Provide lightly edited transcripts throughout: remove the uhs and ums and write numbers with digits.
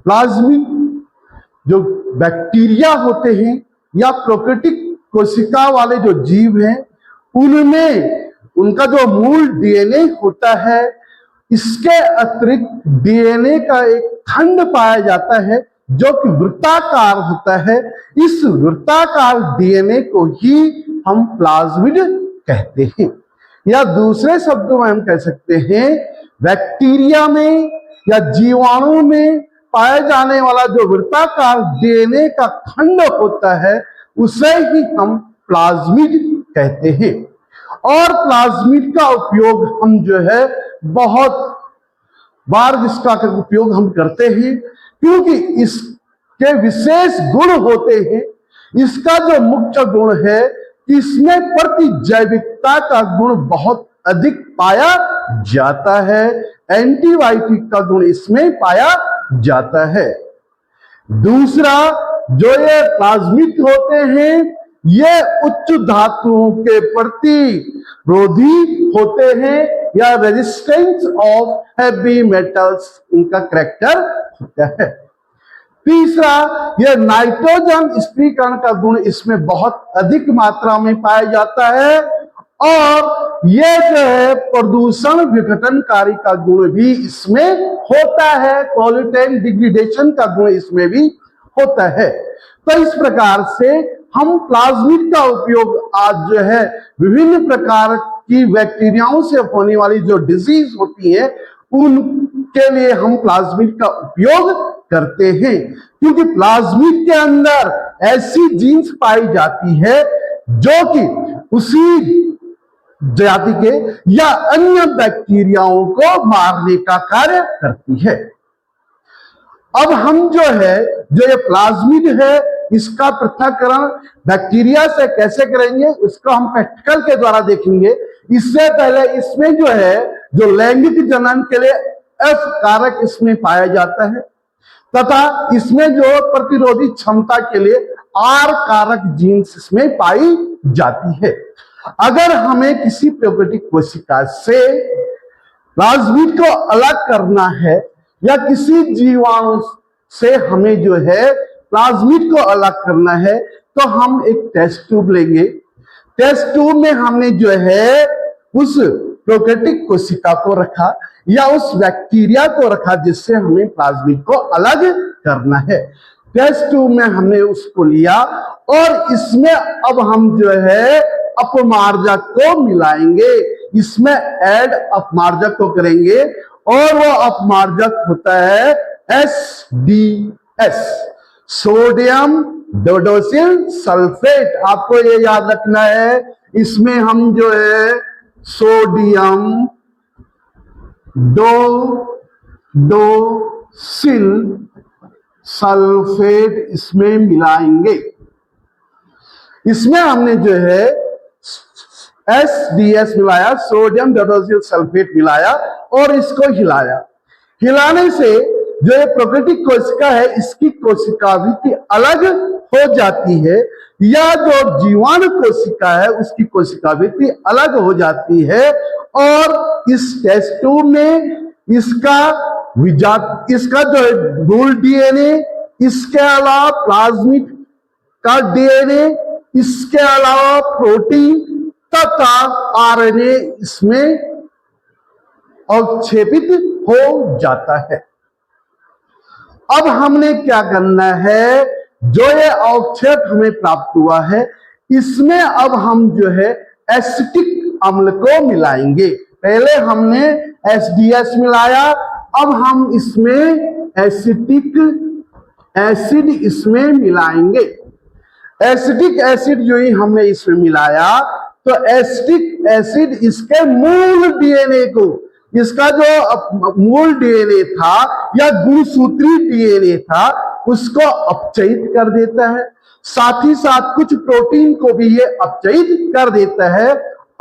Plasmid जो bacteria होते हैं या प्रोकैरियोटिक कोशिका वाले जो जीव हैं, उनमें उनका जो मूल डीएनए होता है, इसके अतिरिक्त डीएनए का एक खंड पाया जाता है जो कि वृत्ताकार होता है। इस वृत्ताकार डीएनए को ही हम प्लाज्मिड कहते हैं, या दूसरे शब्दों में हम कह सकते हैं बैक्टीरिया में या जीवाणु में पाए जाने वाला जो वृत्ताकार डीएनए का खंड होता है, उसे ही हम प्लाज्मिड कहते हैं। और प्लाज्मिड का उपयोग हम जो है बहुत बार इसका उपयोग हम करते हैं, क्योंकि इसके विशेष गुण होते हैं। इसका जो मुख्य गुण है, इसमें प्रतिजैविकता का गुण बहुत अधिक पाया जाता है। एंटीबायोटिक का गुण इसमें पाया जाता है। दूसरा, जो ये प्लाज्मिड होते हैं, ये उच्च धातुओं के प्रति रोधी होते हैं या रेजिस्टेंस ऑफ हैवी मेटल्स इनका कैरेक्टर होता है। तीसरा, ये नाइट्रोजन स्थिरीकरण का गुण इसमें बहुत अधिक मात्रा में पाया जाता है, और ये जो है प्रदूषण विघटनकारी का गुण भी इसमें होता है। पॉल्यूटेंट डिग्रेडेशन का गुण इसमें भी होता है। तो इस प्रकार से हम प्लाज्मिड का उपयोग आज जो है विभिन्न प्रकार की बैक्टीरियाओं से होने वाली जो डिजीज होती है, उनके लिए हम प्लाज्मिड का उपयोग करते हैं, क्योंकि प्लाज्मिड के अंदर ऐसी जीन्स पाई जाती है जो कि उसी जाति के या अन्य बैक्टीरियाओं को मारने का कार्य करती है। अब हम जो है, जो ये प्लाज्मिड है, इसका पृथक्करण बैक्टीरिया से कैसे करेंगे, उसको हम प्रैक्टिकल के द्वारा देखेंगे। इससे पहले इसमें जो है, जो लैंगिक जनन के लिए एफ कारक इसमें पाया जाता है, तथा इसमें जो प्रतिरोधी क्षमता के लिए आर कारक जीन्स इसमें पाई जाती है। अगर हमें किसी प्रोकैरियोटिक कोशिका से प्लाज्मिड को अलग करना है, या किसी जीवाणु से हमें जो है प्लाज्मिड को अलग करना है, तो हम एक टेस्ट ट्यूब लेंगे। टेस्ट ट्यूब में हमने जो है उस प्रोकैरियोटिक कोशिका को रखा या उस बैक्टीरिया को रखा जिससे हमें प्लाज्मिड को अलग करना है। टेस्ट ट्यूब में हमने उसको लिया और इसमें अब हम जो है अपमार्जक को मिलाएंगे। इसमें ऐड अपमार्जक को करेंगे और वो अपमार्जक होता है SDS, सोडियम डोडोसिल सल्फेट। आपको ये याद रखना है, इसमें हम जो है सोडियम डोडोसिल सल्फेट इसमें मिलाएंगे। इसमें हमने जो है SDS मिलाया, सोडियम डोडोसिल सल्फेट मिलाया और इसको हिलाया। हिलाने से जो ये प्रोकैरियोटिक कोशिका है, इसकी कोशिकावृत्ति अलग हो जाती है, या जो जीवाणु कोशिका है उसकी कोशिकावृत्ति अलग हो जाती है। और इस टेस्ट ट्यूब में इसका जो है मूल डीएनए, इसके अलावा प्लाज्मिड का डीएनए, इसके अलावा प्रोटीन तथा आरएनए इसमें अवक्षेपित हो जाता है। अब हमने क्या करना है, जो ये अवक्षेप हमें प्राप्त हुआ है, इसमें अब हम जो है एसिटिक अम्ल को मिलाएंगे। पहले हमने SDS मिलाया, अब हम इसमें एसिटिक एसिड इसमें मिलाएंगे। एसिटिक एसिड जो ही हमने इसमें मिलाया, तो एसिटिक एसिड इसके मूल डीएनए को, इसका जो मूल डीएनए था या गुणसूत्री डीएनए था, उसको अपचयित कर देता है। साथ ही साथ कुछ प्रोटीन को भी ये अपचयित कर देता है।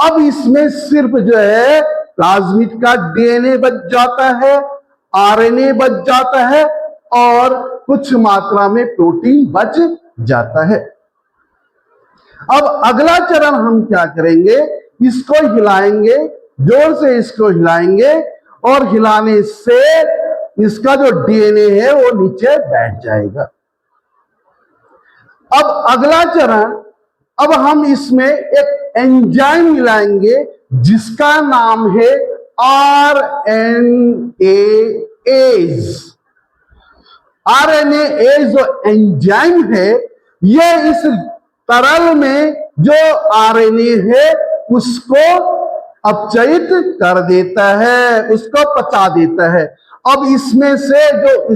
अब इसमें सिर्फ जो है प्लाज्मिड का डीएनए बच जाता है, आरएनए बच जाता है और कुछ मात्रा में प्रोटीन बच जाता है। अब अगला चरण हम क्या करेंगे, इसको हिलाएंगे, जोर से इसको हिलाएंगे और हिलाने से इसका जो डीएनए है वो नीचे बैठ जाएगा। अब अगला चरण, अब हम इसमें एक एंजाइम मिलाएंगे जिसका नाम है RNase। RNase जो एंजाइम है, ये इस तरल में जो आरएनए है उसको अपचयित कर देता है, उसको पचा देता है। अब इसमें से जो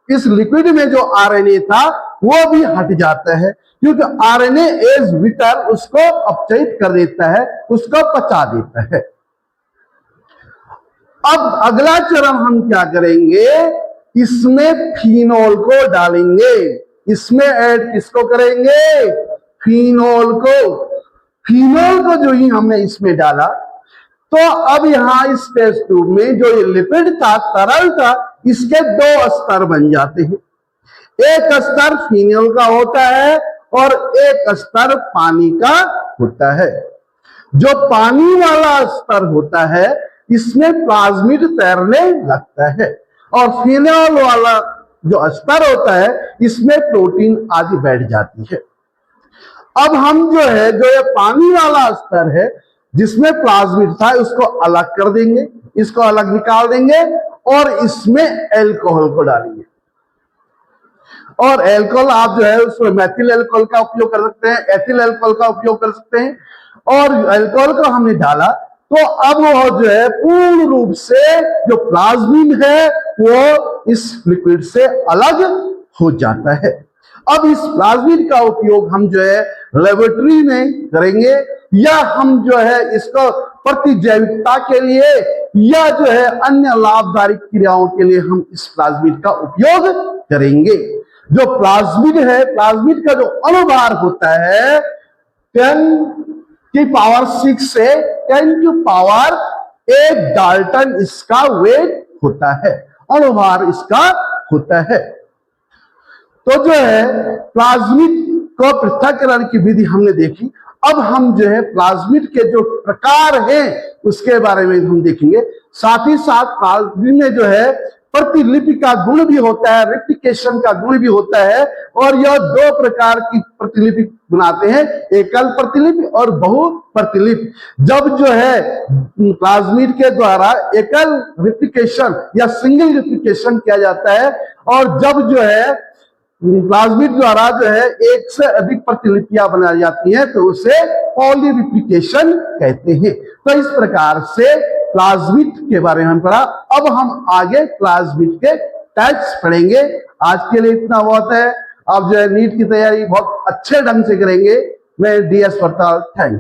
इस लिक्विड में जो आरएनए था वो भी हट जाता है, क्योंकि RNase विटर उसको अपचयित कर देता है, उसको पचा देता है। अब अगला चरण हम क्या करेंगे, इसमें फिनोल को डालेंगे। इसमें ऐड किसको करेंगे, फिनोल को। फिनोल को जो ही हमने इसमें डाला, तो अब यहां इस टेस्ट ट्यूब में जो ये लिपिड था, तरल था, इसके दो स्तर बन जाते हैं। एक स्तर फिनोल का होता है और एक स्तर पानी का होता है। जो पानी वाला स्तर होता है इसमें प्लाज्मिड तैरने लगता है, और फिनोल वाला जो स्तर होता है इसमें प्रोटीन आदि बैठ जाती है। अब हम जो है, जो ये पानी वाला स्तर है जिसमें प्लाज्मिड था, उसको अलग कर देंगे, इसको अलग निकाल देंगे और इसमें एल्कोहल को डालेंगे। और एल्कोहल आप जो है उसमें मैथिल एल्कोहल का उपयोग कर सकते हैं, एथिल एल्कोहल का उपयोग कर सकते हैं। और एल्कोहल को हमने डाला तो अब वो जो है पूर्ण रूप से जो प्लाज्मिड है वो इस लिक्विड से अलग हो जाता है। अब इस प्लाज्मिड का उपयोग हम जो है लेबोरेटरी में करेंगे, या हम जो है इसको प्रतिजैविकता के लिए या जो है अन्य लाभदायक क्रियाओं के लिए हम इस प्लाज्मिड का उपयोग करेंगे। जो प्लाज्मिड है, प्लाज्मिड का जो अनुभार होता है 10⁻⁶ से 10⁻8 डाल्टन इसका वेट होता है, अनुभार इसका होता है। तो जो है प्लाज्मिड को पृथक्करण की विधि हमने देखी। अब हम जो है प्लाज्मिड के जो प्रकार हैं उसके बारे में हम देखेंगे। साथ ही साथ प्लाज्मिड में जो है प्रतिलिपि का गुण भी होता है, रेप्लिकेशन का गुण भी होता है, और यह दो प्रकार की प्रतिलिपि बनाते हैं, एकल प्रतिलिपि और बहु प्रतिलिपि। जब जो है प्लाज्मिड के द्वारा एकल रेप्लिकेशन या सिंगल रेप्लिकेशन किया जाता है, और जब जो है प्लाज्मिड द्वारा जो है एक से अधिक प्रतिलिपियां बनाई जाती हैं तो उसे पॉलीरेप्लिकेशन कहते हैं। तो इस प्रकार से प्लाज्मिड के बारे में हम पढ़ा। अब हम आगे प्लाज्मिड के टाइप्स पढ़ेंगे। आज के लिए इतना बहुत है। आप जो है नीट की तैयारी बहुत अच्छे ढंग से करेंगे। मैं DS वरताल, थैंक यू।